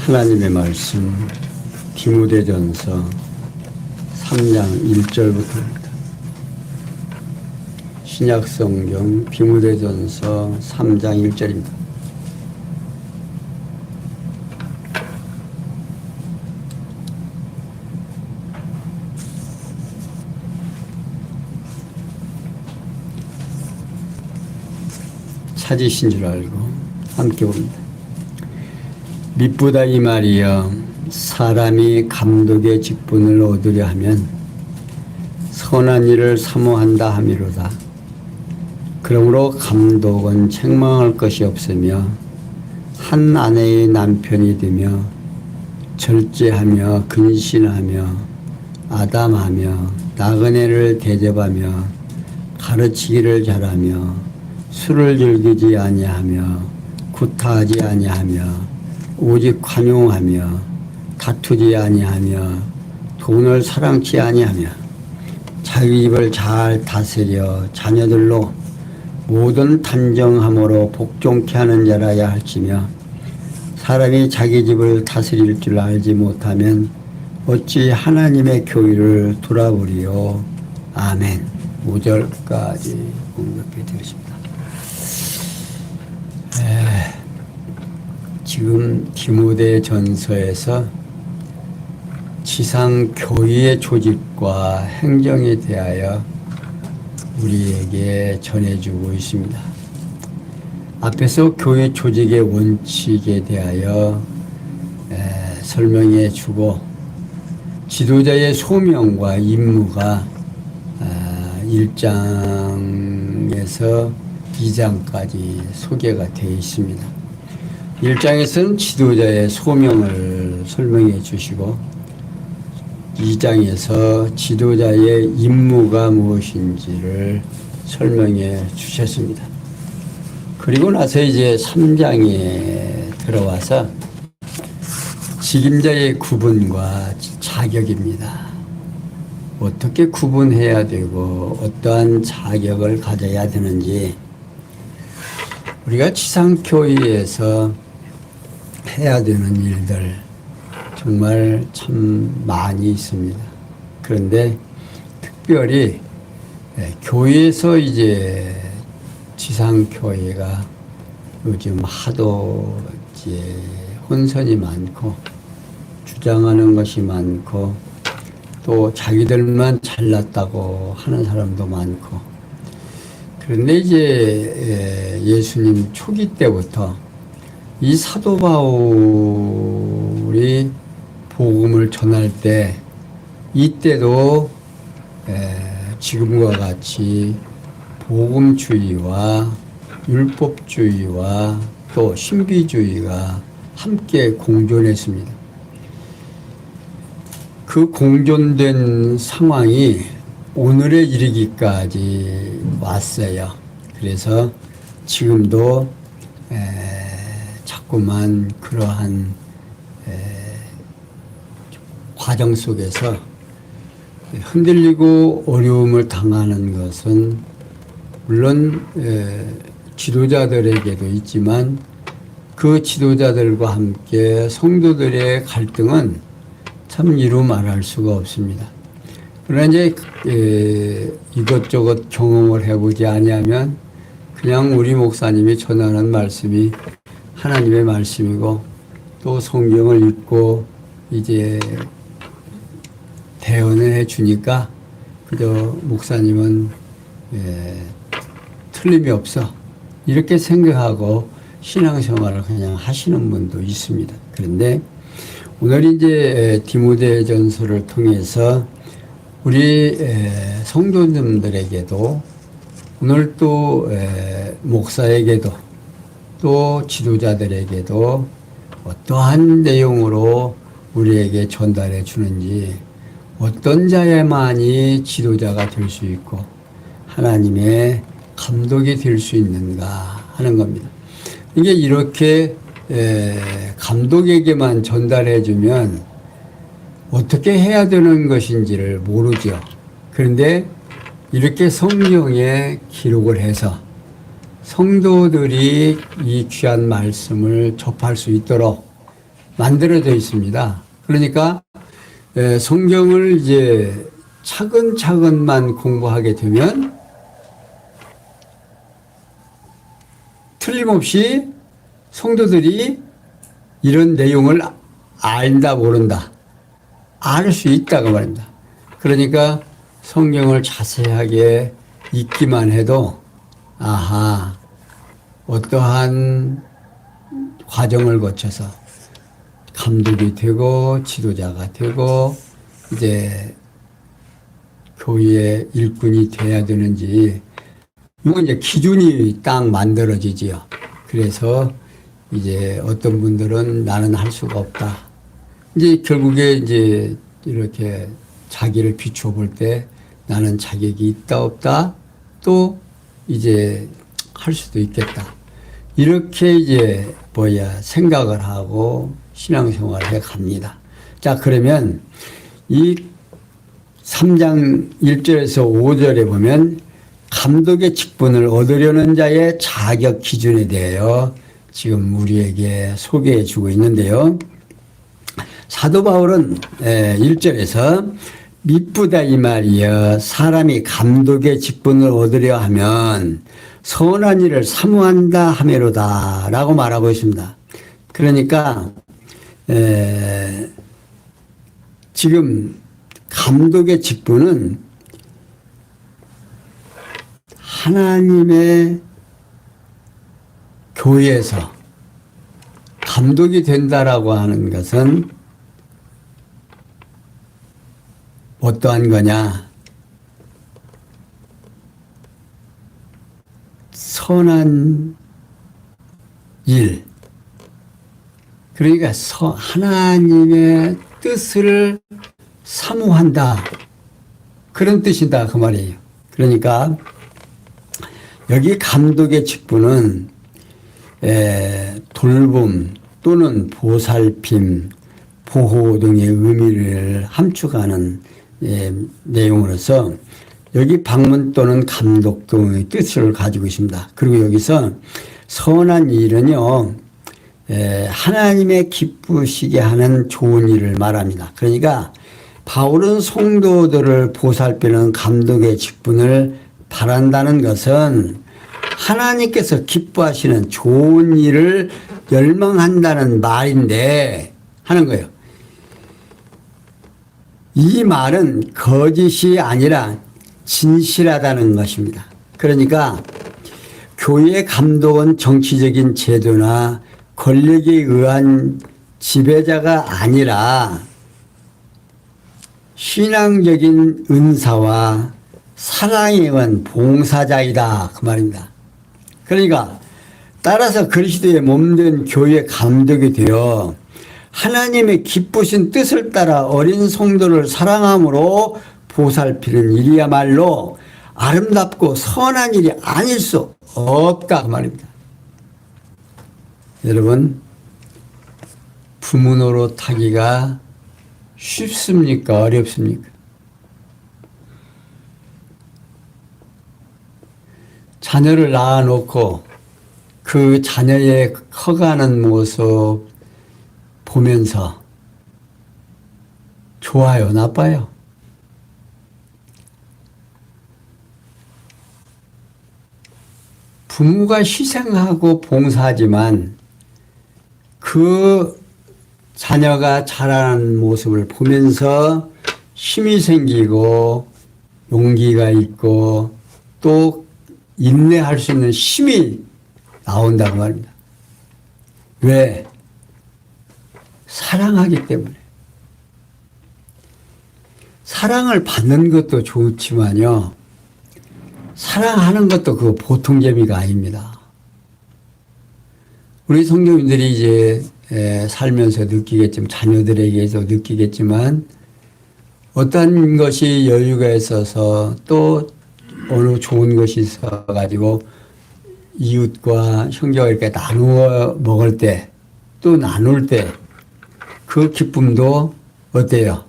하나님의 말씀 디모데전서 3장 1절부터입니다. 신약성경 디모데전서 3장 1절입니다. 찾으신 줄 알고 함께 봅니다. 미쁘다 이 말이여, 사람이 감독의 직분을 얻으려 하면 선한 일을 사모한다 함이로다. 그러므로 감독은 책망할 것이 없으며 한 아내의 남편이 되며 절제하며 근신하며 아담하며 나그네를 대접하며 가르치기를 잘하며 술을 즐기지 아니하며 구타하지 아니하며 오직 관용하며 다투지 아니하며 돈을 사랑치 아니하며 자기 입을 잘 다스려 자녀들로 모든 단정함으로 복종케 하는 자라야 할지며, 사람이 자기 집을 다스릴 줄 알지 못하면 어찌 하나님의 교회를 돌아보리요. 아멘. 5절까지 공독해 드렸습니다. 지금 디모데전서에서 지상 교회의 조직과 행정에 대하여 우리에게 전해주고 있습니다. 앞에서 교회 조직의 원칙에 대하여 설명해 주고, 지도자의 소명과 임무가 1장에서 2장까지 소개가 되어 있습니다. 1장에서는 지도자의 소명을 설명해 주시고, 2장에서 지도자의 임무가 무엇인지를 설명해 주셨습니다. 그리고 나서 이제 3장에 들어와서 직임자의 구분과 자격입니다. 어떻게 구분해야 되고 어떠한 자격을 가져야 되는지, 우리가 지상교회에서 해야 되는 일들 정말 참 많이 있습니다. 그런데 특별히 교회에서 이제 지상교회가 요즘 하도 이제 혼선이 많고 주장하는 것이 많고 또 자기들만 잘났다고 하는 사람도 많고, 그런데 이제 예수님 초기 때부터 이 사도 바울이 복음을 전할 때, 이때도 지금과 같이 복음주의와 율법주의와 또 신비주의가 함께 공존했습니다. 그 공존된 상황이 오늘에 이르기까지 왔어요. 그래서 지금도 자꾸만 그러한 과정 속에서 흔들리고 어려움을 당하는 것은 물론 지도자들에게도 있지만, 그 지도자들과 함께 성도들의 갈등은 참 이루 말할 수가 없습니다. 그러나 이제 이것저것 경험을 해보지 아니하면 그냥 우리 목사님이 전하는 말씀이 하나님의 말씀이고, 또 성경을 읽고 이제 대언을 해 주니까 그저 목사님은 틀림이 없어 이렇게 생각하고 신앙생활을 그냥 하시는 분도 있습니다. 그런데 오늘 이제 디모데전서를 통해서 우리 성도님들에게도, 오늘 또 목사에게도 또 지도자들에게도 어떠한 내용으로 우리에게 전달해 주는지, 어떤 자야만이 지도자가 될 수 있고 하나님의 감독이 될 수 있는가 하는 겁니다. 이게 이렇게 감독에게만 전달해 주면 어떻게 해야 되는 것인지를 모르죠. 그런데 이렇게 성경에 기록을 해서 성도들이 이 귀한 말씀을 접할 수 있도록 만들어져 있습니다. 그러니까 성경을 이제 차근차근만 공부하게 되면 틀림없이 성도들이 이런 내용을 안다 모른다 알 수 있다고 말입니다. 그러니까 성경을 자세하게 읽기만 해도 아하 어떠한 과정을 거쳐서 감독이 되고 지도자가 되고 이제 교회의 일꾼이 돼야 되는지 이건 이제 기준이 딱 만들어지지요. 그래서 이제 어떤 분들은 나는 할 수가 없다. 이제 결국에 이제 이렇게 자기를 비추어 볼 때 나는 자격이 있다 없다 또 이제 할 수도 있겠다. 이렇게 이제 생각을 하고 신앙생활을 해 갑니다. 자, 그러면 이 3장 1절에서 5절에 보면 감독의 직분을 얻으려는 자의 자격 기준에 대하여 지금 우리에게 소개해 주고 있는데요. 사도 바울은 1절에서 미쁘다 이 말이여 사람이 감독의 직분을 얻으려 하면 선한 일을 사모한다 하매로다 라고 말하고 있습니다. 그러니까 지금 감독의 직분은 하나님의 교회에서 감독이 된다라고 하는 것은 어떠한 거냐? 선한 일. 그러니까 하나님의 뜻을 사모한다. 그런 뜻이다. 그 말이에요. 그러니까 여기 감독의 직분은 돌봄 또는 보살핌, 보호 등의 의미를 함축하는 내용으로서 여기 방문 또는 감독 등의 뜻을 가지고 있습니다. 그리고 여기서 선한 일은요, 하나님의 기쁘시게 하는 좋은 일을 말합니다. 그러니까 바울은 성도들을 보살피는 감독의 직분을 바란다는 것은 하나님께서 기뻐하시는 좋은 일을 열망한다는 말인데 하는 거예요. 이 말은 거짓이 아니라 진실하다는 것입니다. 그러니까 교회 감독은 정치적인 제도나 권력에 의한 지배자가 아니라 신앙적인 은사와 사랑에 의한 봉사자이다. 그 말입니다. 그러니까 따라서 그리스도의 몸된 교회 감독이 되어 하나님의 기쁘신 뜻을 따라 어린 성도를 사랑함으로 보살피는 일이야말로 아름답고 선한 일이 아닐 수 없다. 그 말입니다. 여러분, 부모 노릇하기가 쉽습니까? 어렵습니까? 자녀를 낳아놓고 그 자녀의 커가는 모습 보면서 좋아요, 나빠요? 부모가 희생하고 봉사하지만 그 자녀가 자라는 모습을 보면서 힘이 생기고 용기가 있고 또 인내할 수 있는 힘이 나온다고 말입니다. 왜? 사랑하기 때문에. 사랑을 받는 것도 좋지만요. 사랑하는 것도 그 보통 재미가 아닙니다. 우리 성도님들이 이제 살면서 느끼겠지만 자녀들에게서 느끼겠지만 어떤 것이 여유가 있어서 또 어느 좋은 것이 있어가지고 이웃과 형제가 이렇게 나누어 먹을 때 또 나눌 때 그 기쁨도 어때요?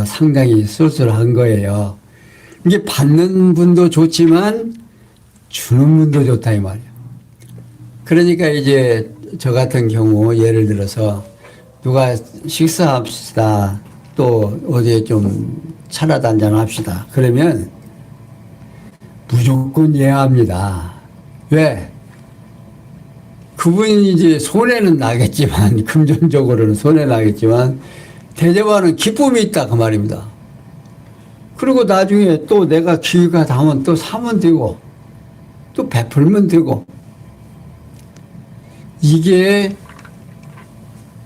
상당히 쏠쏠한 거예요. 이게 받는 분도 좋지만 주는 분도 좋다 이 말이에요. 그러니까 이제 저 같은 경우 예를 들어서 누가 식사합시다. 또 어디에 좀 차라도 한잔 합시다. 그러면 무조건 예합니다. 왜? 그분이 이제 손해는 나겠지만, 금전적으로는 손해 나겠지만, 대접하는 기쁨이 있다. 그 말입니다. 그리고 나중에 또 내가 기회가 닿으면 또 사면 되고, 또 베풀면 되고, 이게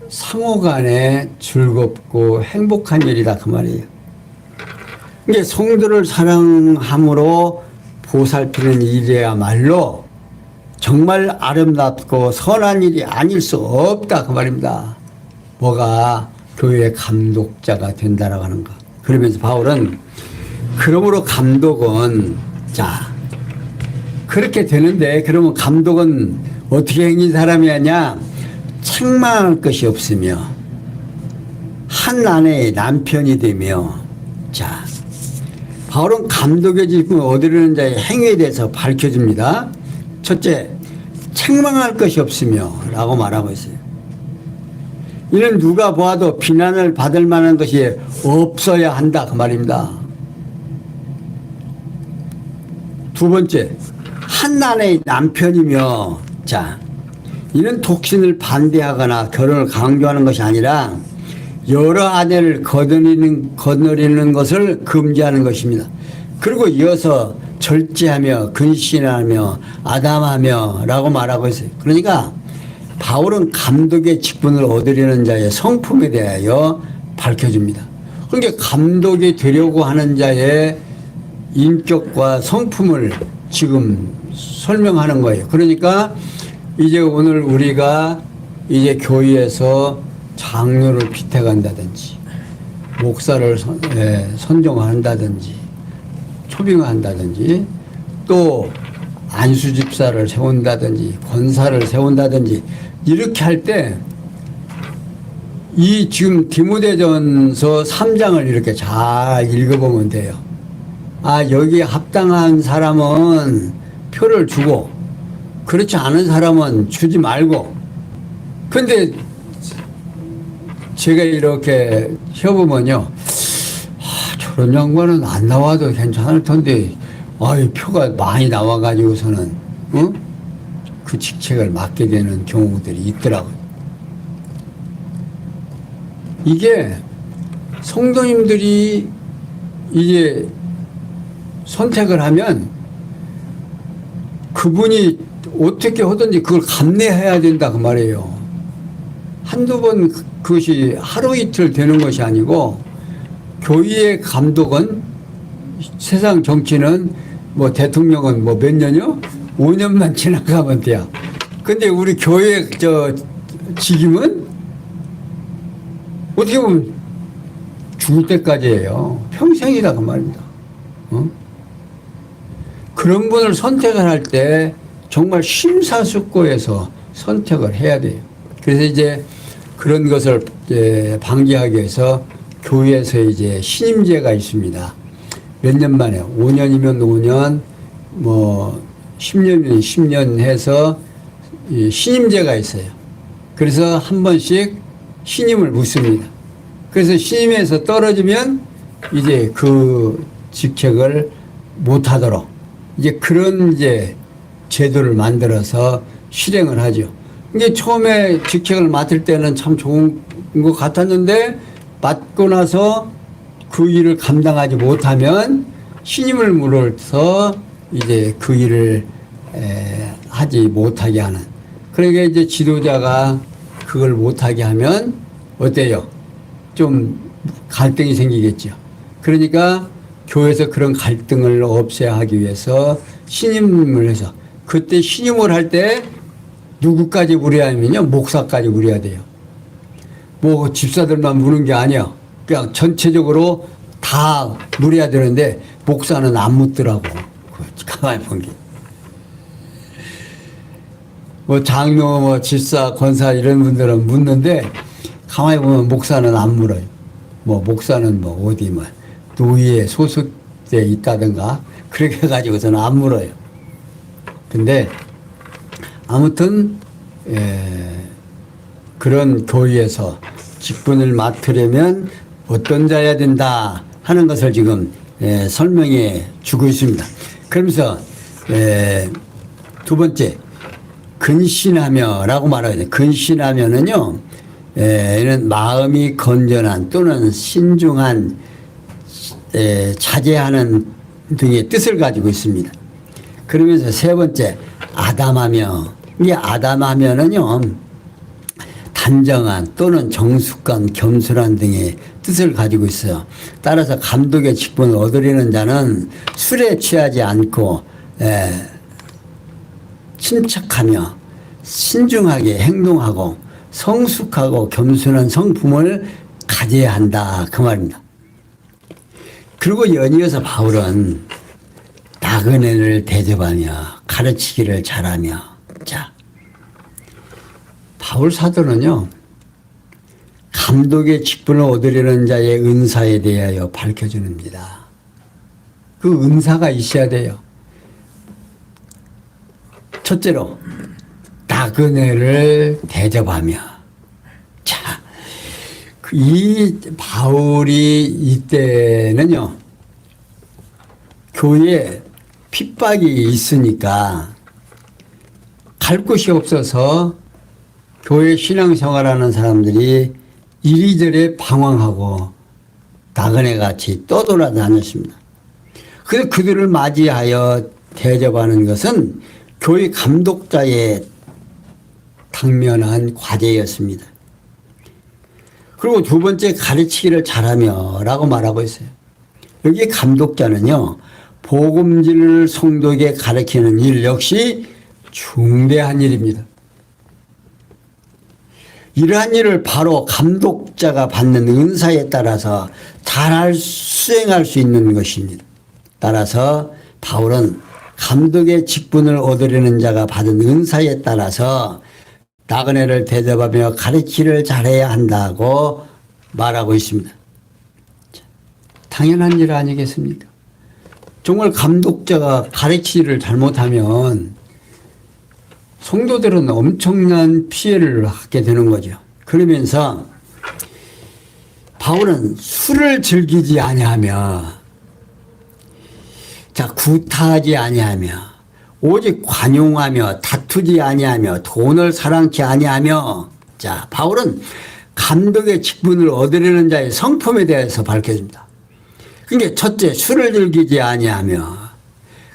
상호 간에 즐겁고 행복한 일이다. 그 말이에요. 이게 성도를 사랑함으로 보살피는 일이야말로 정말 아름답고 선한 일이 아닐 수 없다. 그 말입니다. 뭐가 교회의 감독자가 된다라고 하는 거. 그러면서 바울은 그러므로 감독은 자 그렇게 되는데 그러면 감독은 어떻게 행인 사람이 하냐? 책망할 것이 없으며 한 아내의 남편이 되며 자 바울은 감독의 직분을 얻으려는 자의 행위에 대해서 밝혀줍니다. 첫째, 책망할 것이 없으며 라고 말하고 있어요. 이는 누가 보아도 비난을 받을 만한 것이 없어야 한다 그 말입니다. 두 번째, 한 아내의 남편이며 자 이는 독신을 반대하거나 결혼을 강조하는 것이 아니라 여러 아내를 거느리는 것을 금지하는 것입니다. 그리고 이어서 절제하며 근신하며 아담하며 라고 말하고 있어요. 그러니까 바울은 감독의 직분을 얻으려는 자의 성품에 대하여 밝혀줍니다. 그러니까 감독이 되려고 하는 자의 인격과 성품을 지금 설명하는 거예요. 그러니까 이제 오늘 우리가 이제 교회에서 장로를 피택한다든지 목사를 선정한다든지 초빙한다든지 또 안수집사를 세운다든지 권사를 세운다든지 이렇게 할 때 이 지금 디모데전서 3장을 이렇게 잘 읽어보면 돼요. 아 여기에 합당한 사람은 표를 주고 그렇지 않은 사람은 주지 말고. 근데 제가 이렇게 해보면요, 저런 양반은 안 나와도 괜찮을 텐데, 표가 많이 나와가지고서는, 그 직책을 맡게 되는 경우들이 있더라고요. 이게 성도님들이 이제 선택을 하면 그분이 어떻게 하든지 그걸 감내해야 된다 그 말이에요. 한두 번 그것이 하루 이틀 되는 것이 아니고 교회의 감독은 세상 정치는 뭐 대통령은 뭐 몇 년이요? 5년만 지나가면 돼요. 근데 우리 교회 직임은 어떻게 보면 죽을 때까지예요. 평생이다 그 말입니다. 그런 분을 선택을 할 때 정말 심사숙고해서 선택을 해야 돼요. 그래서 이제 그런 것을 이제 방지하기 위해서 교회에서 이제 신임제가 있습니다. 몇 년 만에 5년이면 5년, 뭐 10년이면 10년 해서 신임제가 있어요. 그래서 한 번씩 신임을 묻습니다. 그래서 신임에서 떨어지면 이제 그 직책을 못하도록 이제 그런 이제 제도를 만들어서 실행을 하죠. 이게 처음에 직책을 맡을 때는 참 좋은 것 같았는데 맡고 나서 그 일을 감당하지 못하면 신임을 물어서 이제 그 일을 하지 못하게 하는. 그러니까 이제 지도자가 그걸 못하게 하면 어때요? 좀 갈등이 생기겠죠. 그러니까 교회에서 그런 갈등을 없애야 하기 위해서 신임을 해서 그때 신임을 할 때 누구까지 물어야하면요 목사까지 물어야 돼요. 뭐 집사들만 무는 게 아니야. 그냥 전체적으로 다 물어야 되는데 목사는 안 묻더라고. 가만히 본 게. 뭐 장로, 뭐 집사, 권사 이런 분들은 묻는데 가만히 보면 목사는 안 물어요. 뭐 목사는 뭐 어디 뭐 노예에 소속돼 있다든가 그렇게 해가지고서는 안 물어요. 근데 아무튼 그런 교회에서 직분을 맡으려면 어떤 자여야 된다 하는 것을 지금 설명해 주고 있습니다. 그러면서 두 번째 근신하며라고 말하거든요. 근신하면은요, 이는 마음이 건전한 또는 신중한 자제하는 등의 뜻을 가지고 있습니다. 그러면서 세 번째 아담하며, 이 아담하면은요 단정한 또는 정숙한 겸손한 등의 뜻을 가지고 있어요. 따라서 감독의 직분을 얻으려는 자는 술에 취하지 않고 침착하며 신중하게 행동하고 성숙하고 겸손한 성품을 가져야 한다 그 말입니다. 그리고 연이어서 바울은 나그네를 대접하며 가르치기를 잘하며, 자, 바울 사도는요 감독의 직분을 얻으려는 자의 은사에 대하여 밝혀줍니다. 그 은사가 있어야 돼요. 첫째로 나그네를 대접하며, 자, 이 바울이 이때는요 교회에 핍박이 있으니까 갈 곳이 없어서 교회 신앙생활하는 사람들이 이리저리 방황하고 나그네같이 떠돌아다녔습니다. 그래서 그들을 맞이하여 대접하는 것은 교회 감독자의 당면한 과제였습니다. 그리고 두 번째 가르치기를 잘하며 라고 말하고 있어요. 여기 감독자는요 복음진을 성도에게 가르치는 일 역시 중대한 일입니다. 이러한 일을 바로 감독자가 받는 은사에 따라서 잘 수행할 수 있는 것입니다. 따라서 바울은 감독의 직분을 얻으려는 자가 받은 은사에 따라서 나그네를 대접하며 가르치기를 잘해야 한다고 말하고 있습니다. 당연한 일 아니겠습니까? 정말 감독자가 가르치기를 잘못하면 성도들은 엄청난 피해를 받게 되는 거죠. 그러면서 바울은 술을 즐기지 아니하며, 자, 구타하지 아니하며, 오직 관용하며, 다투지 아니하며, 돈을 사랑치 아니하며, 자, 바울은 감독의 직분을 얻으려는 자의 성품에 대해서 밝혀줍니다. 그러니까 첫째, 술을 즐기지 아니하며,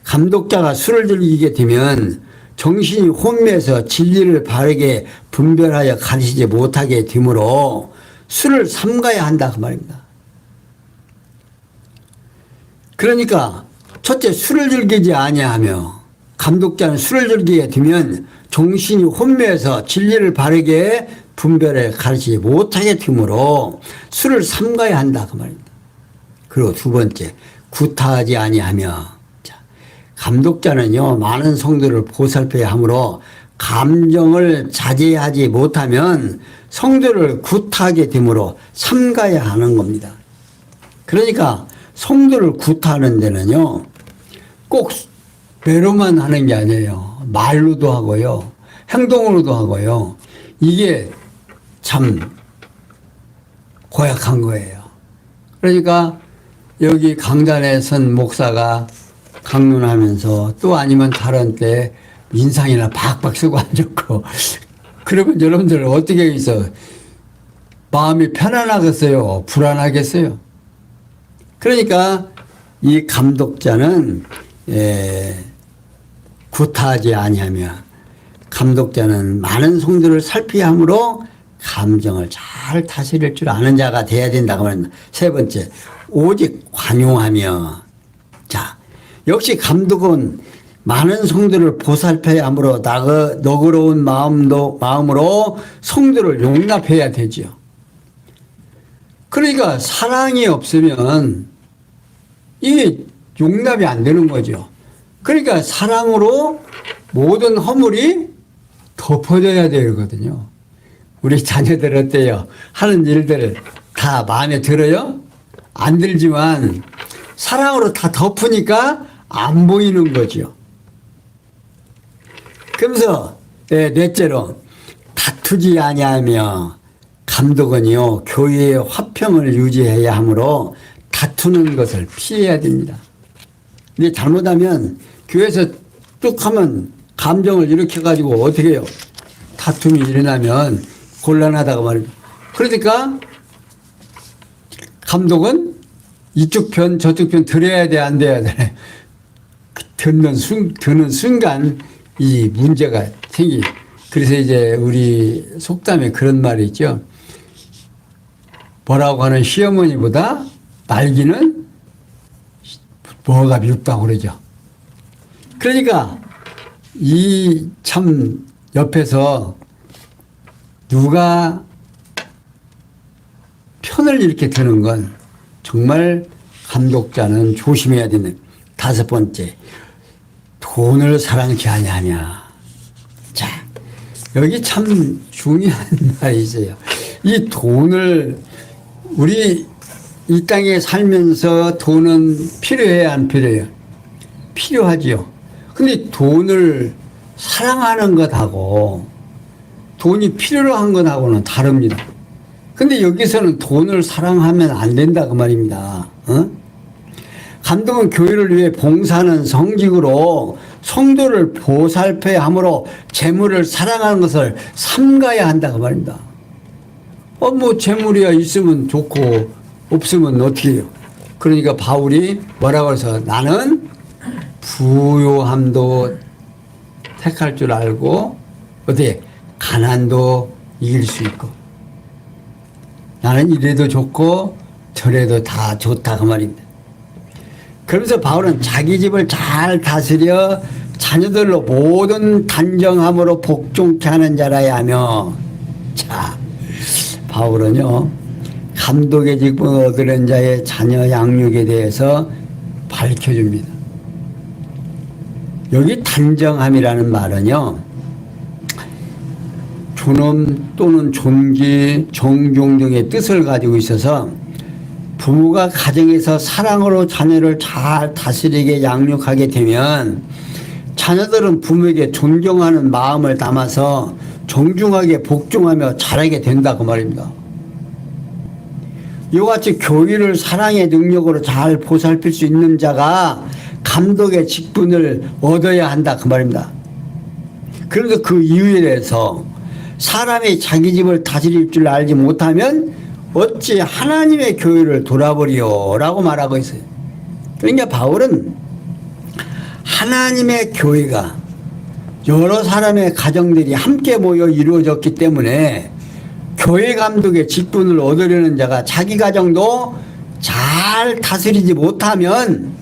감독자가 술을 즐기게 되면 정신이 혼미해서 진리를 바르게 분별하여 가르치지 못하게 되므로 술을 삼가야 한다 그 말입니다. 그러니까 첫째, 술을 즐기지 아니하며, 감독자는 술을 즐기게 되면 정신이 혼미해서 진리를 바르게 분별해 가르치지 못하게 되므로 술을 삼가야 한다 그 말입니다. 그리고 두 번째, 구타하지 아니하며, 감독자는요 많은 성도를 보살펴야 하므로 감정을 자제하지 못하면 성도를 구타하게 되므로 삼가야 하는 겁니다. 그러니까 성도를 구타하는 데는요 꼭 배로만 하는 게 아니에요. 말로도 하고요, 행동으로도 하고요. 이게 참 고약한 거예요. 그러니까 여기 강단에 선 목사가 강론하면서 또 아니면 다른 때 인상이나 박박 쓰고 앉았고 그러면 여러분들 어떻게 있어? 마음이 편안하겠어요? 불안하겠어요? 그러니까 이 감독자는 구타하지 아니하며, 감독자는 많은 성도를 살피야 하므로 감정을 잘 다스릴 줄 아는 자가 돼야 된다고 합니다. 세 번째, 오직 관용하며, 자, 역시 감독은 많은 성도를 보살펴야 하므로 너그러운 마음으로 성도를 용납해야 되죠. 그러니까 사랑이 없으면 이게 용납이 안 되는 거죠. 그러니까 사랑으로 모든 허물이 덮어져야 되거든요. 우리 자녀들 어때요? 하는 일들 다 마음에 들어요? 안 들지만 사랑으로 다 덮으니까 안 보이는 거죠. 그러면서 넷째로 다투지 아니하며 감독은요, 교회의 화평을 유지해야 하므로 다투는 것을 피해야 됩니다. 근데 잘못하면 교회에서 뚝 하면 감정을 일으켜가지고 어떻게 해요? 다툼이 일어나면 곤란하다고 말입니다. 그러니까 감독은 이쪽 편 저쪽 편 들어야 돼 안 돼야 돼. 드는 순간 이 문제가 생기. 그래서 이제 우리 속담에 그런 말이 있죠. 뭐라고 하는 시어머니보다 말기는 뭐가 밉다고 그러죠. 그러니까 이 참 옆에서 누가 편을 이렇게 드는 건 정말 감독자는 조심해야 되는. 다섯 번째, 돈을 사랑케 하냐. 자, 여기 참 중요한 말이 있어요. 이 돈을 우리 이 땅에 살면서 돈은 필요해야 안 필요해요? 필요하지요. 근데 돈을 사랑하는 것하고 돈이 필요로 한 것하고는 다릅니다. 근데 여기서는 돈을 사랑하면 안 된다 그 말입니다. 어? 감독은 교회를 위해 봉사하는 성직으로 성도를 보살펴야 하므로 재물을 사랑하는 것을 삼가야 한다 그 말입니다. 뭐 재물이야 있으면 좋고 없으면 어떻게 해요? 그러니까 바울이 뭐라고 해서 나는 부요함도 택할 줄 알고 어떻게 가난도 이길 수 있고 나는 이래도 좋고 저래도 다 좋다 그 말입니다. 그러면서 바울은 자기 집을 잘 다스려 자녀들로 모든 단정함으로 복종케 하는 자라야 하며, 자, 바울은요 감독의 직분을 얻으려는 자의 자녀 양육에 대해서 밝혀줍니다. 여기 단정함이라는 말은요 존엄 또는 존귀, 정종 등의 뜻을 가지고 있어서 부모가 가정에서 사랑으로 자녀를 잘 다스리게 양육하게 되면 자녀들은 부모에게 존경하는 마음을 담아서 정중하게 복종하며 자라게 된다 그 말입니다. 이와 같이 교회를 사랑의 능력으로 잘 보살필 수 있는 자가 감독의 직분을 얻어야 한다 그 말입니다. 그런데 그 이유에 대해서 사람이 자기 집을 다스릴 줄 알지 못하면 어찌 하나님의 교회를 돌아보리요 라고 말하고 있어요. 그러니까 바울은 하나님의 교회가 여러 사람의 가정들이 함께 모여 이루어졌기 때문에 교회 감독의 직분을 얻으려는 자가 자기 가정도 잘 다스리지 못하면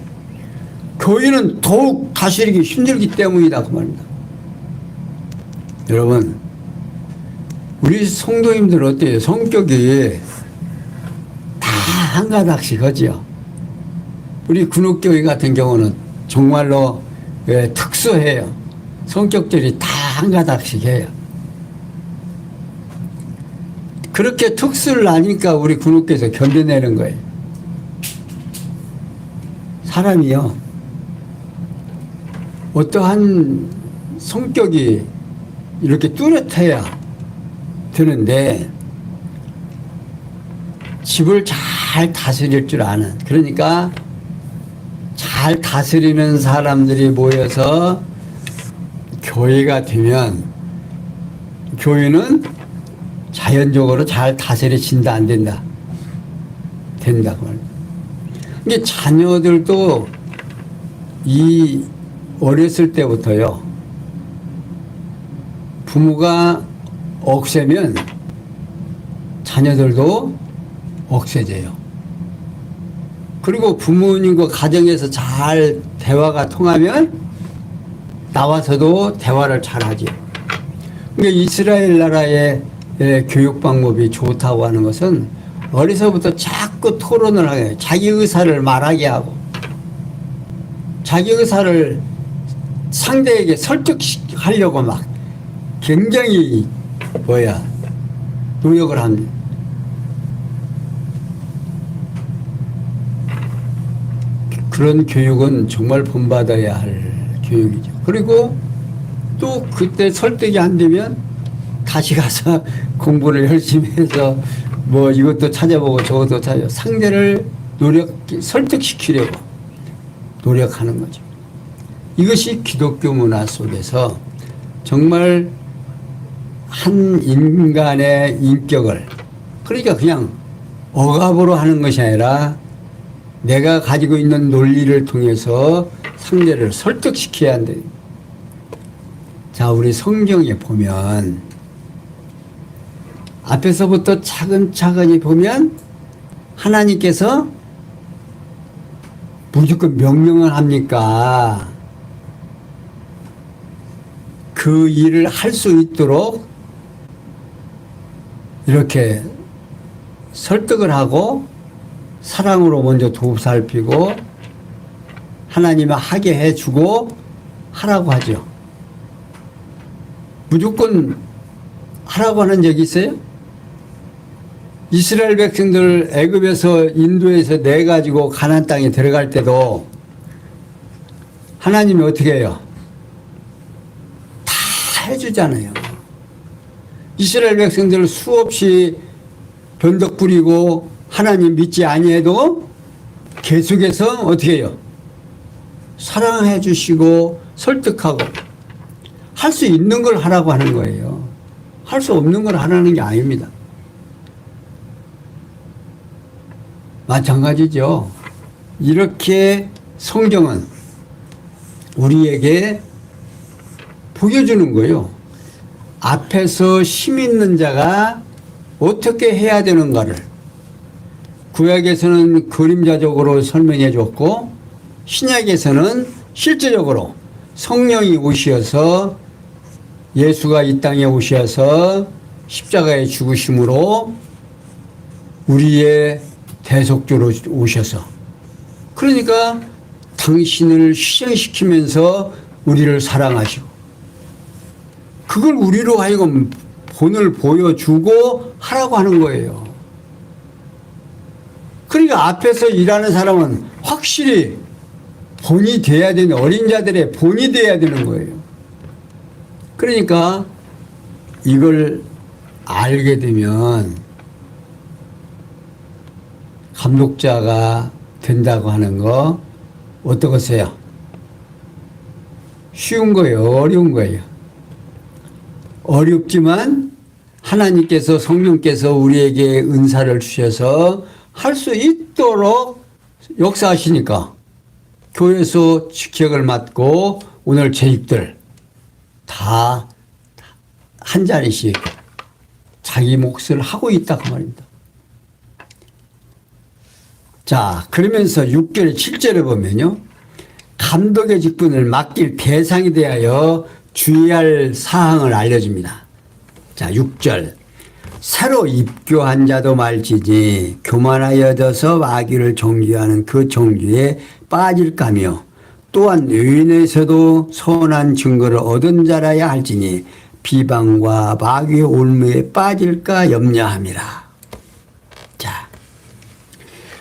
교회는 더욱 다스리기 힘들기 때문이다 그 말입니다. 여러분 우리 성도님들 어때요? 성격이 다 한 가닥씩 하죠. 우리 군옥교회 같은 경우는 정말로 특수해요. 성격들이 다 한 가닥씩 해요. 그렇게 특수를 아니까 우리 군옥교회에서 견뎌내는 거예요. 사람이요 어떠한 성격이 이렇게 뚜렷해야 되는데 집을 잘 다스릴 줄 아는, 그러니까 잘 다스리는 사람들이 모여서 교회가 되면 교회는 자연적으로 잘 다스려진다 안 된다? 된다고 말입니다. 근데 자녀들도 이 어렸을 때부터요 부모가 억세면 자녀들도 억세져요. 그리고 부모님과 가정에서 잘 대화가 통하면 나와서도 대화를 잘하지. 그러니까 이스라엘 나라의 교육 방법이 좋다고 하는 것은 어려서부터 자꾸 토론을 하게 해요. 자기 의사를 말하게 하고 자기 의사를 상대에게 설득하려고 막 굉장히 노력을 합니다. 그런 교육은 정말 본받아야 할 교육이죠. 그리고 또 그때 설득이 안 되면 다시 가서 공부를 열심히 해서 뭐 이것도 찾아보고 저것도 찾아 상대를 설득시키려고 노력하는 거죠. 이것이 기독교 문화 속에서 정말 한 인간의 인격을 그러니까 그냥 억압으로 하는 것이 아니라 내가 가지고 있는 논리를 통해서 상대를 설득시켜야 한다. 자, 우리 성경에 보면 앞에서부터 차근차근히 보면 하나님께서 무조건 명령을 합니까? 그 일을 할 수 있도록 이렇게 설득을 하고 사랑으로 먼저 도살피고 하나님을 하게 해주고 하라고 하죠. 무조건 하라고 하는 적이 있어요? 이스라엘 백성들 애굽에서 인도에서 내가지고 가나안 땅에 들어갈 때도 하나님이 어떻게 해요? 다 해주잖아요. 이스라엘 백성들 수없이 변덕 부리고 하나님 믿지 아니해도 계속해서 어떻게 해요? 사랑해 주시고 설득하고 할 수 있는 걸 하라고 하는 거예요. 할 수 없는 걸 하라는 게 아닙니다. 마찬가지죠. 이렇게 성경은 우리에게 보여주는 거예요. 앞에서 힘 있는 자가 어떻게 해야 되는가를 구약에서는 그림자적으로 설명해 줬고 신약에서는 실제적으로 성령이 오셔서 예수가 이 땅에 오셔서 십자가에 죽으심으로 우리의 대속주로 오셔서 그러니까 당신을 희생시키면서 우리를 사랑하시고 그걸 우리로 하여금 본을 보여주고 하라고 하는 거예요. 그러니까 앞에서 일하는 사람은 확실히 본이 돼야 되는 어린 자들의 본이 돼야 되는 거예요. 그러니까 이걸 알게 되면 감독자가 된다고 하는 거 어떠겠어요? 쉬운 거예요? 어려운 거예요? 어렵지만 하나님께서 성령께서 우리에게 은사를 주셔서 할 수 있도록 역사하시니까 교회에서 직책을 맡고 오늘 재직들 다 한 자리씩 자기 몫을 하고 있다 그 말입니다. 자, 그러면서 6절 7절에 보면요. 감독의 직분을 맡길 대상에 대하여 주의할 사항을 알려줍니다. 자, 6절. 새로 입교한 자도 말지니 교만하여져서 마귀를 정죄하는 그 정죄에 빠질까며 또한 의인에서도 선한 증거를 얻은 자라야 할지니 비방과 마귀의 올무에 빠질까 염려함이라. 자,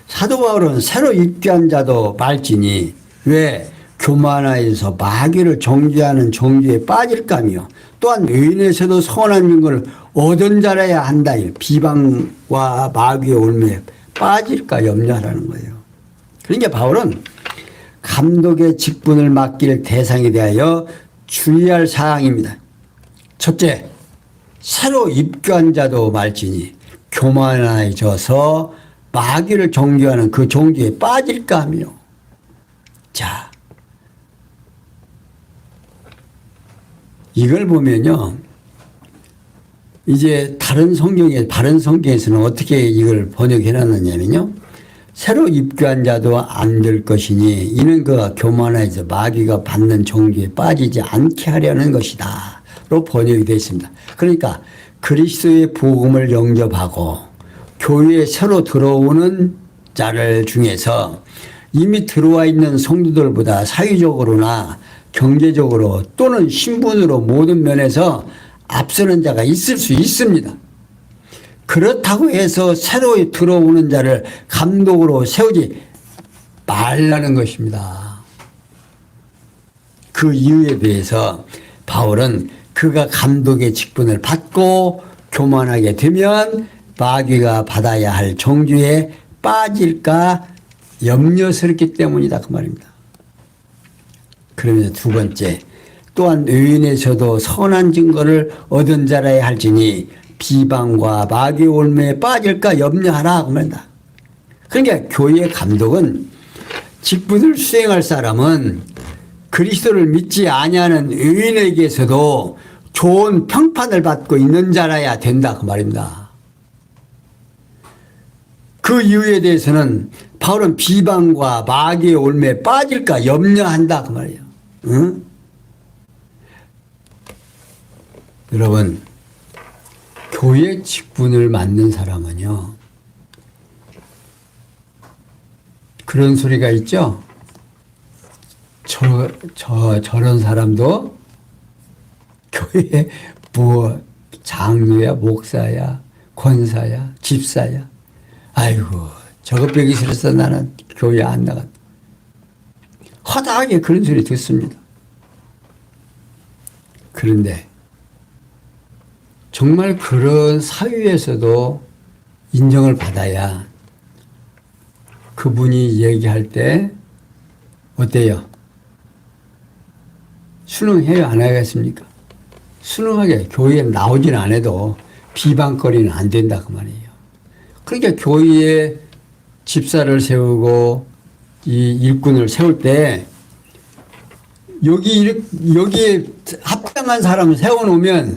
사도 바울은 새로 입교한 자도 말지니 왜 교만하여서 마귀를 정죄하는 정죄에 빠질까며 또한 의인에서도 선한 증거를 얻은 자라야 한다. 비방과 마귀의 올무에 빠질까 염려하라는 거예요. 그러니까 바울은 감독의 직분을 맡길 대상에 대하여 주의할 사항입니다. 첫째, 새로 입교한 자도 말지니 교만해져서 마귀를 정죄하는 그 정죄에 빠질까 하며. 자, 이걸 보면요. 이제 다른 성경에서는 어떻게 이걸 번역해 놨느냐면요. 새로 입교한 자도 안 될 것이니 이는 그가 교만해서 마귀가 받는 정죄에 빠지지 않게 하려는 것이다. 로 번역이 되어 있습니다. 그러니까 그리스도의 복음을 영접하고 교회에 새로 들어오는 자들 중에서 이미 들어와 있는 성도들보다 사회적으로나 경제적으로 또는 신분으로 모든 면에서 앞서는 자가 있을 수 있습니다. 그렇다고 해서 새로 들어오는 자를 감독으로 세우지 말라는 것입니다. 그 이유에 대해서 바울은 그가 감독의 직분을 받고 교만하게 되면 마귀가 받아야 할 정죄에 빠질까 염려스럽기 때문이다 그 말입니다. 그러면서 두 번째, 또한 의인에서도 선한 증거를 얻은 자라야 할지니 비방과 마귀의 올매에 빠질까 염려하라 그 말입니다. 그러니까 교회 감독은 직분을 수행할 사람은 그리스도를 믿지 아니하는 의인에게서도 좋은 평판을 받고 있는 자라야 된다 그 말입니다. 그 이유에 대해서는 바울은 비방과 마귀의 올매에 빠질까 염려한다 그 말이에요. 응? 여러분, 교회 직분을 맡는 사람은요, 그런 소리가 있죠. 저런 사람도 교회 뭐 장로야, 목사야, 권사야, 집사야. 아이고, 저것 배기 싫어서 나는 교회 안 나간다. 허다하게 그런 소리 듣습니다. 그런데 정말 그런 사회에서도 인정을 받아야 그분이 얘기할 때 어때요? 순응해요? 안 하겠습니까? 순응하게 교회에 나오지는 않아도 비방거리는 안 된다 그 말이에요. 그러니까 교회에 집사를 세우고 이 일꾼을 세울 때 여기에 합당한 사람을 세워놓으면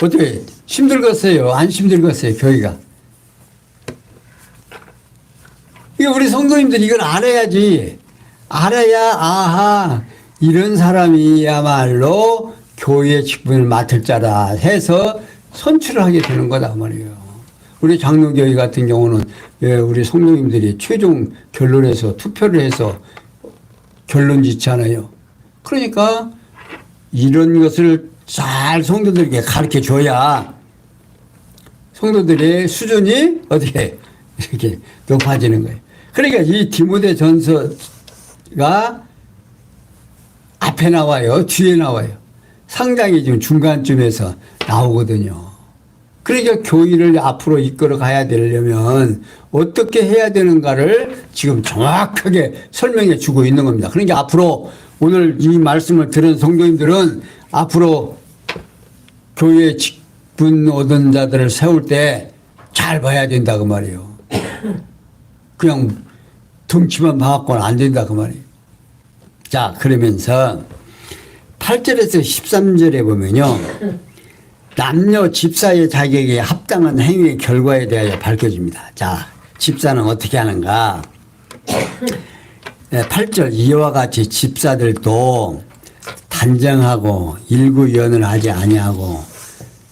어떻게 힘들겠어요? 안 힘들겠어요? 교회가. 이거 우리 성도님들이 이걸 알아야지. 알아야 아하 이런 사람이야말로 교회의 직분을 맡을 자라 해서 선출을 하게 되는 거다 말이에요. 우리 장로교회 같은 경우는 우리 성도님들이 최종 결론에서 투표를 해서 결론 짓잖아요. 그러니까 이런 것을 잘 성도들에게 가르쳐 줘야 성도들의 수준이 어떻게 이렇게 높아지는 거예요. 그러니까 이 디모데 전서가 앞에 나와요, 뒤에 나와요. 상당히 지금 중간쯤에서 나오거든요. 그러니까 교회를 앞으로 이끌어 가야 되려면 어떻게 해야 되는가를 지금 정확하게 설명해 주고 있는 겁니다. 그러니까 앞으로 오늘 이 말씀을 들은 성도님들은 앞으로 교회 직분 얻은 자들을 세울 때 잘 봐야 된다 그 말이에요. 그냥 덩치만 봐갖고는 안 된다 그 말이에요. 자, 그러면서 8절에서 13절에 보면요. 남녀 집사의 자격에 합당한 행위의 결과에 대하여 밝혀집니다. 자, 집사는 어떻게 하는가? 8절 이와 같이 집사들도 단정하고 일구연을 하지 아니하고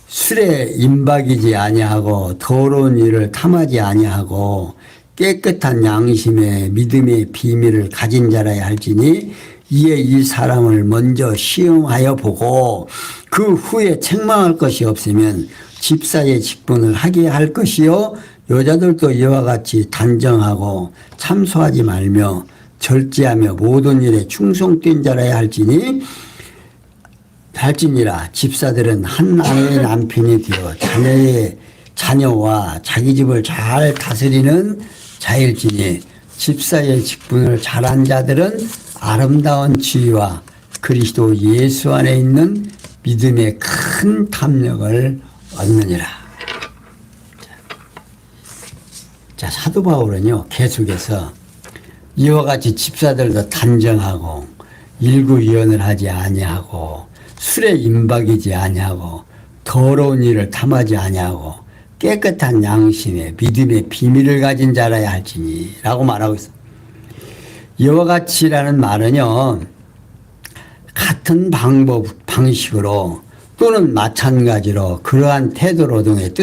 술에 임박이지 아니하고 더러운 일을 탐하지 아니하고 깨끗한 양심에 믿음의 비밀을 가진 자라야 할지니 이에 이 사람을 먼저 시험하여 보고 그 후에 책망할 것이 없으면 집사의 직분을 하게 할 것이요 여자들도 이와 같이 단정하고 참소하지 말며 절제하며 모든 일에 충성된 자라야 할지니라. 집사들은 한 아내의 남편이 되어 자녀와 자기 집을 잘 다스리는 자일지니 집사의 직분을 잘한 자들은 아름다운 지위와 그리스도 예수 안에 있는 믿음의 큰 탐욕을 얻느니라. 자, 사도 바울은요 계속해서 이와 같이 집사들도 단정하고 일구이연을 하지 아니하고 술에 임박이지 아니하고 더러운 일을 탐하지 아니하고 깨끗한 양심에 믿음의 비밀을 가진 자라야 할지니 라고 말하고 있습니다. 이와 같이라는 말은요 같은 방식으로 또는 마찬가지로 그러한 태도로 등의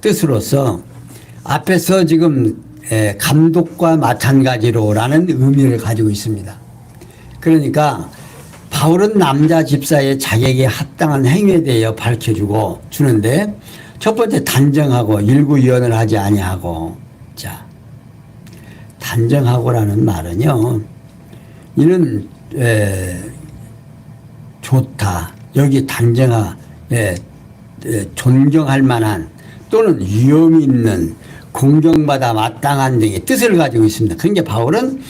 뜻으로서 앞에서 지금 감독과 마찬가지로라는 의미를 가지고 있습니다. 그러니까 바울은 남자 집사의 자격에 합당한 행위에 대하여 밝혀주고 주는데 첫 번째 단정하고 일구이연을 하지 아니하고 자 단정하고라는 말은요 이는 좋다 여기 존경할 만한 또는 위엄이 있는 공경받아 마땅한 등의 뜻을 가지고 있습니다. 그러니까 바울은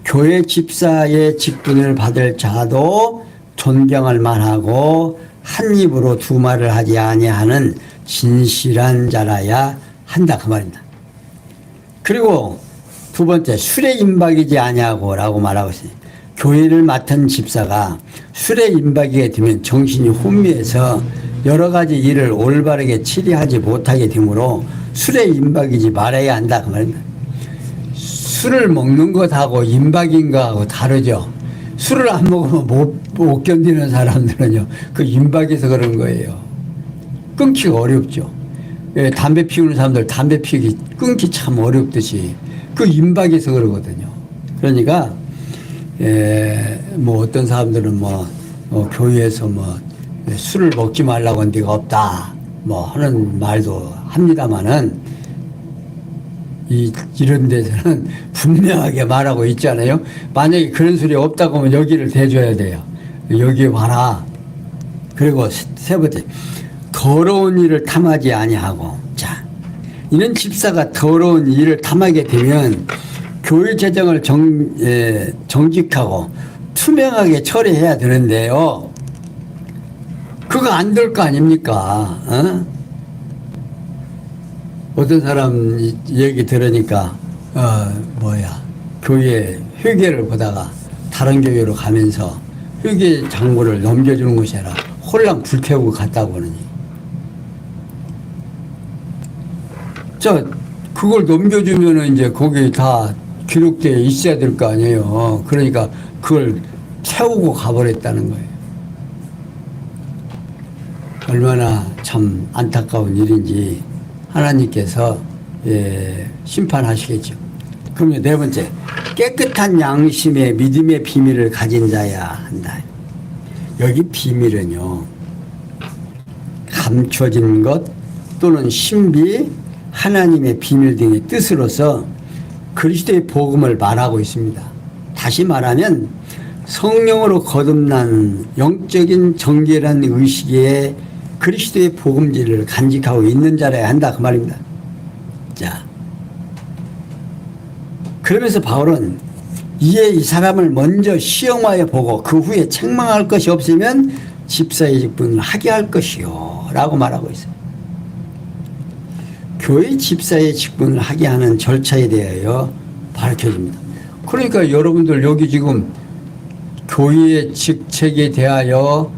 교회 집사의 직분을 받을 자도 존경할 만하고 한 입으로 두 말을 하지 아니하는 진실한 자라야 한다 그 말입니다. 그리고 두 번째 술에 임박이지 아니하고라고 말하고 있어요. 교회를 맡은 집사가 술에 임박이게 되면 정신이 혼미해서 여러 가지 일을 올바르게 처리하지 못하게 되므로 술에 임박이지 말아야 한다 그 말입니다. 술을 먹는 것하고 임박인 거하고 다르죠. 술을 안 먹으면 못 견디는 사람들은요, 그 임박에서 그런 거예요. 끊기가 어렵죠. 담배 피우는 사람들 담배 피우기 끊기 참 어렵듯이 그 임박에서 그러거든요. 그러니까 뭐 어떤 사람들은 교회에서 술을 먹지 말라고 한 데가 없다 하는 말도 합니다만은 이런 데서는 분명하게 말하고 있잖아요. 만약에 그런 소리 없다고 하면 여기를 대줘야 돼요. 여기 봐라. 그리고 세 번째, 더러운 일을 탐하지 아니하고. 자, 이런 집사가 더러운 일을 탐하게 되면 교회 재정을 정직하고 투명하게 처리해야 되는데요. 그거 안 될 거 아닙니까? 어떤 사람 얘기 들으니까 교회 회계를 보다가 다른 교회로 가면서 회계 장부를 넘겨주는 것이 아니라 홀랑 불태우고 갔다고 하느니 그걸 넘겨주면은 이제 거기 다 기록되어 있어야 될 거 아니에요. 그러니까 그걸 태우고 가버렸다는 거예요. 얼마나 참 안타까운 일인지 하나님께서 심판하시겠죠. 그럼 네 번째, 깨끗한 양심의 믿음의 비밀을 가진 자야 한다. 여기 비밀은요, 감춰진 것 또는 신비, 하나님의 비밀 등의 뜻으로서 그리스도의 복음을 말하고 있습니다. 다시 말하면 성령으로 거듭난 영적인 정결한 의식에 그리스도의 복음지를 간직하고 있는 자라야 한다 그 말입니다. 자, 그러면서 바울은 이에 이 사람을 먼저 시험하여 보고 그 후에 책망할 것이 없으면 집사의 직분을 하게 할 것이요 라고 말하고 있어요. 교회 집사의 직분을 하게 하는 절차에 대하여 밝혀집니다. 그러니까 여러분들 여기 지금 교회의 직책에 대하여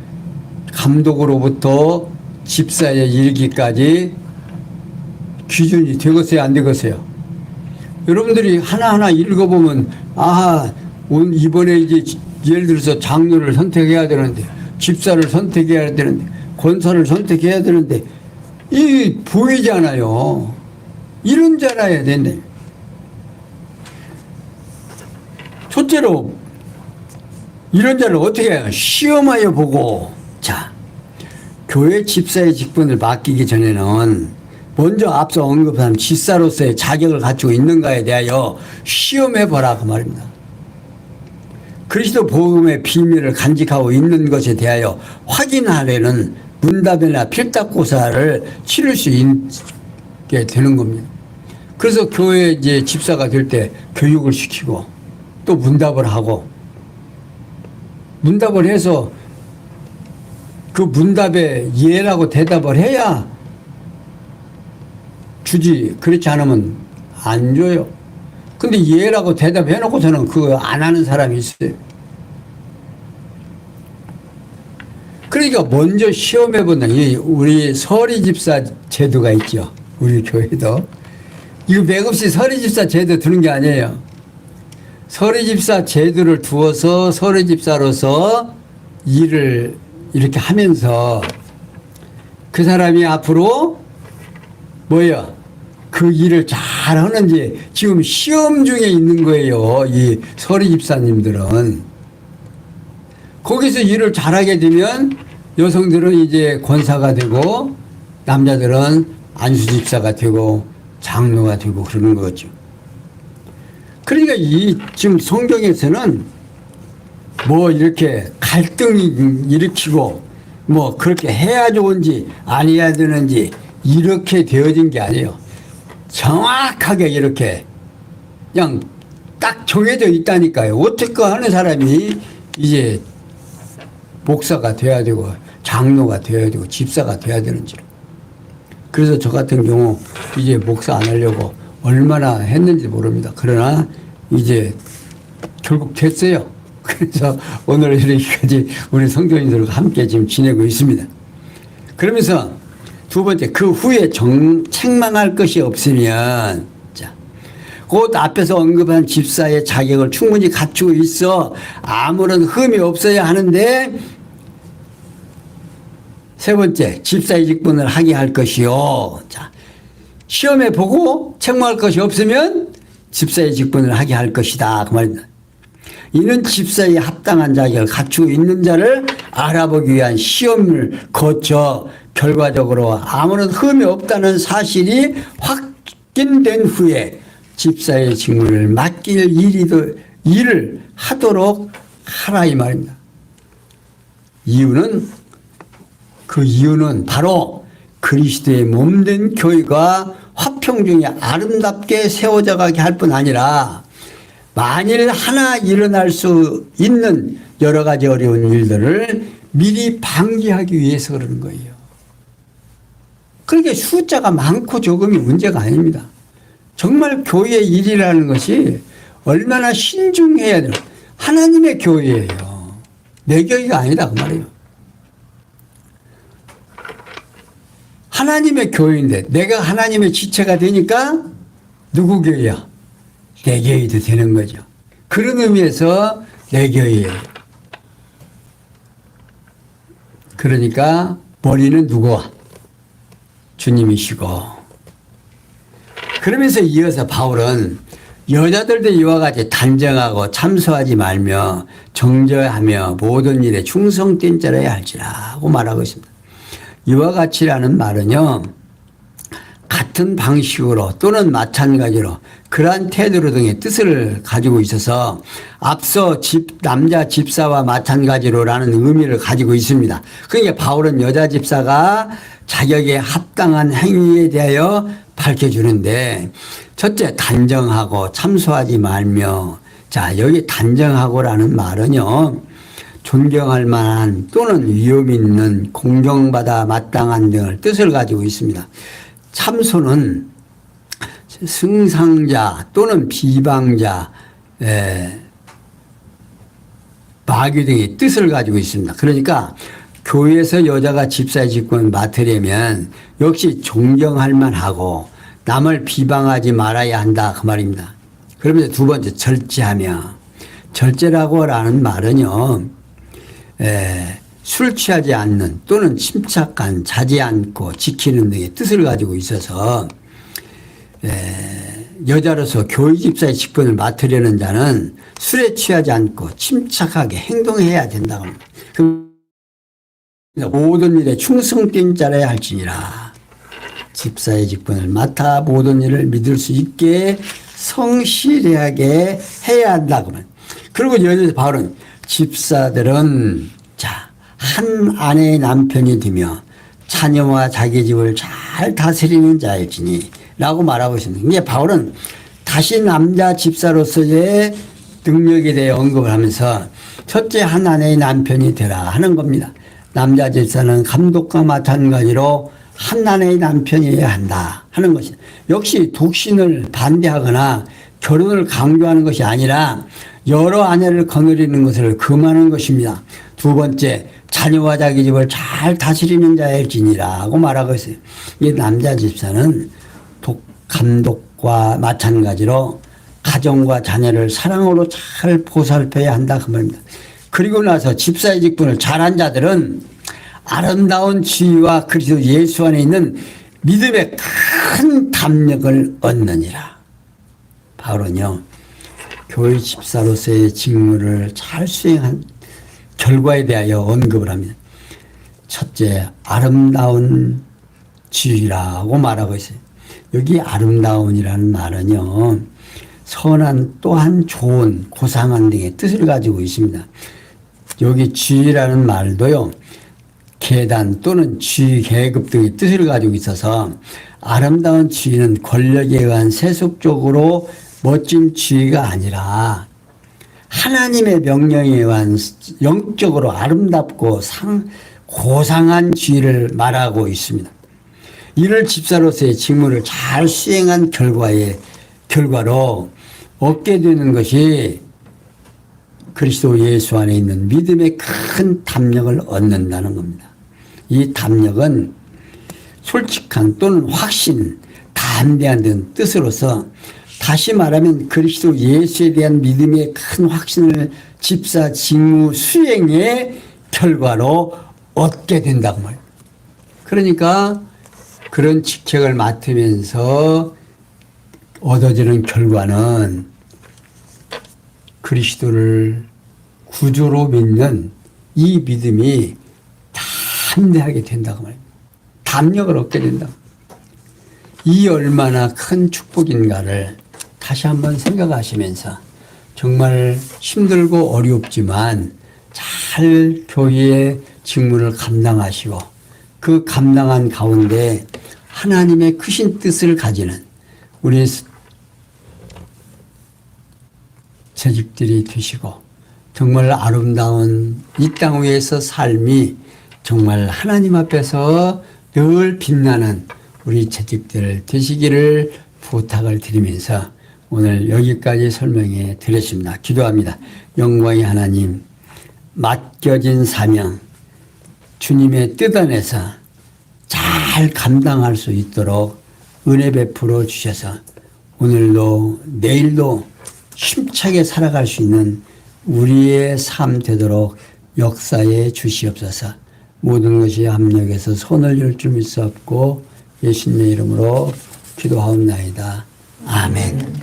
감독으로부터 집사의 일기까지 기준이 되겠어요, 안 되겠어요? 여러분들이 하나하나 읽어보면 이번에 이제 예를 들어서 장로를 선택해야 되는데, 집사를 선택해야 되는데, 권사를 선택해야 되는데 이 보이잖아요. 이런 자라야 된대. 첫째로 이런 자를 어떻게 해요? 시험하여 보고. 자, 교회 집사의 직분을 맡기기 전에는 먼저 앞서 언급한 집사로서의 자격을 갖추고 있는가에 대하여 시험해보라 그 말입니다. 그리스도 복음의 비밀을 간직하고 있는 것에 대하여 확인하려는 문답이나 필답고사를 치를 수 있게 되는 겁니다. 그래서 교회 이제 집사가 될 때 교육을 시키고 또 문답을 하고, 문답을 해서 그 문답에 예라고 대답을 해야 주지, 그렇지 않으면 안 줘요. 근데 예라고 대답해 놓고서는 그거 안 하는 사람이 있어요. 그러니까 먼저 시험해 본다. 우리 서리집사 제도가 있죠. 우리 교회도. 이거 맥없이 서리집사 제도 두는 게 아니에요. 서리집사 제도를 두어서 서리집사로서 일을 이렇게 하면서 그 사람이 앞으로 그 일을 잘 하는지 지금 시험 중에 있는 거예요. 이 서리집사님들은. 거기서 일을 잘하게 되면 여성들은 이제 권사가 되고 남자들은 안수집사가 되고 장로가 되고 그러는 거죠. 그러니까 지금 성경에서는 이렇게 갈등이 일으키고 뭐 그렇게 해야 좋은지 안 해야 되는지 이렇게 되어진 게 아니에요. 정확하게 이렇게 그냥 딱 정해져 있다니까요. 어떻게 하는 사람이 이제 목사가 돼야 되고 장로가 돼야 되고 집사가 돼야 되는지. 그래서 저 같은 경우 이제 목사 안 하려고 얼마나 했는지 모릅니다. 그러나 이제 결국 됐어요. 그래서 오늘 이렇게까지 우리 성도님들과 함께 지금 지내고 있습니다. 그러면서 두 번째, 그 후에 책망할 것이 없으면, 자, 곧 앞에서 언급한 집사의 자격을 충분히 갖추고 있어 아무런 흠이 없어야 하는데, 세 번째, 집사의 직분을 하게 할 것이요. 자, 시험에 보고 책망할 것이 없으면 집사의 직분을 하게 할 것이다. 그 말입니다. 이는 집사에 합당한 자격을 갖추고 있는 자를 알아보기 위한 시험을 거쳐 결과적으로 아무런 흠이 없다는 사실이 확인된 후에 집사의 직무를 맡길 일을 하도록 하라 이 말입니다. 그 이유는 바로 그리스도의 몸된 교회가 화평 중에 아름답게 세워져 가게 할 뿐 아니라 만일 하나 일어날 수 있는 여러 가지 어려운 일들을 미리 방지하기 위해서 그러는 거예요. 그러니까 숫자가 많고 적음이 문제가 아닙니다. 정말 교회의 일이라는 것이 얼마나 신중해야 되는 하나님의 교회예요. 내 교회가 아니다 그 말이에요. 하나님의 교회인데 내가 하나님의 지체가 되니까 누구 교회야? 내 교회도 되는 거죠. 그런 의미에서 내 교회예요. 그러니까 머리는 누구와? 주님이시고. 그러면서 이어서 바울은 여자들도 이와 같이 단정하고 참소하지 말며 정죄하며 모든 일에 충성된 자라야 할지라고 말하고 있습니다. 이와 같이라는 말은요, 같은 방식으로 또는 마찬가지로 그러한 태도로 등의 뜻을 가지고 있어서 앞서 남자 집사와 마찬가지로라는 의미를 가지고 있습니다. 그러니까 바울은 여자 집사가 자격에 합당한 행위에 대하여 밝혀주는데, 첫째, 단정하고 참소하지 말며. 자, 여기 단정하고라는 말은요, 존경할 만한 또는 위험 있는 공경받아 마땅한 등을 뜻을 가지고 있습니다. 참소는 승상자 또는 비방자, 마귀 등의 뜻을 가지고 있습니다. 그러니까 교회에서 여자가 집사의 직분을 맡으려면 역시 존경할 만하고 남을 비방하지 말아야 한다 그 말입니다. 그러면서 두 번째, 절제하며. 절제라고라는 말은요, 술 취하지 않는 또는 침착한, 자지 않고 지키는 등의 뜻을 가지고 있어서 여자로서 교회 집사의 직분을 맡으려는 자는 술에 취하지 않고 침착하게 행동해야 된다고 합니다. 모든 일에 충성된 자라야 할지니라. 집사의 직분을 맡아 모든 일을 믿을 수 있게 성실하게 해야 한다고 합니다. 그리고 여기서 바울은 집사들은 한 아내의 남편이 되며 자녀와 자기 집을 잘 다스리는 자일지니 라고 말하고 있습니다. 이제 바울은 다시 남자 집사로서의 능력에 대해 언급을 하면서 첫째, 한 아내의 남편이 되라 하는 겁니다. 남자 집사는 감독과 마찬가지로 한 아내의 남편이어야 한다 하는 것입니다. 역시 독신을 반대하거나 결혼을 강조하는 것이 아니라 여러 아내를 거느리는 것을 금하는 것입니다. 두 번째, 자녀와 자기 집을 잘 다스리는 자일지니라고 말하고 있어요. 이 남자 집사는 감독과 마찬가지로 가정과 자녀를 사랑으로 잘 보살펴야 한다 그 말입니다. 그리고 나서 집사의 직분을 잘한 자들은 아름다운 지위와 그리스도 예수 안에 있는 믿음의 큰 담력을 얻느니라. 바울은요, 교회 집사로서의 직무를 잘 수행한 결과에 대하여 언급을 합니다. 첫째, 아름다운 지위라고 말하고 있어요. 여기 아름다운이라는 말은요, 선한 또한 좋은, 고상한 등의 뜻을 가지고 있습니다. 여기 지위라는 말도요, 계단 또는 지위 계급 등의 뜻을 가지고 있어서 아름다운 지위는 권력에 의한 세속적으로 멋진 지위가 아니라 하나님의 명령에 의한 영적으로 아름답고 고상한 지위를 말하고 있습니다. 이를 집사로서의 직무를 잘 수행한 결과로 얻게 되는 것이 그리스도 예수 안에 있는 믿음의 큰 담력을 얻는다는 겁니다. 이 담력은 솔직한 또는 확신, 담대한 등 뜻으로서 다시 말하면 그리스도 예수에 대한 믿음의 큰 확신을 집사 직무 수행의 결과로 얻게 된다고 말이에요. 그러니까 그런 직책을 맡으면서 얻어지는 결과는 그리스도를 구주로 믿는 이 믿음이 담대하게 된다고 말입니다. 담력을 얻게 된다. 이 얼마나 큰 축복인가를 다시 한번 생각하시면서 정말 힘들고 어렵지만 잘 교회의 직무를 감당하시고 그 감당한 가운데 하나님의 크신 뜻을 가지는 우리 재직들이 되시고 정말 아름다운 이 땅 위에서 삶이 정말 하나님 앞에서 늘 빛나는 우리 재직들 되시기를 부탁을 드리면서 오늘 여기까지 설명해 드렸습니다. 기도합니다. 영광의 하나님, 맡겨진 사명 주님의 뜻 안에서 잘 감당할 수 있도록 은혜 베풀어 주셔서 오늘도 내일도 힘차게 살아갈 수 있는 우리의 삶 되도록 역사해 주시옵소서. 모든 것이 합력해서 손을 열 줄 믿사옵고 예수님의 이름으로 기도하옵나이다. 아멘.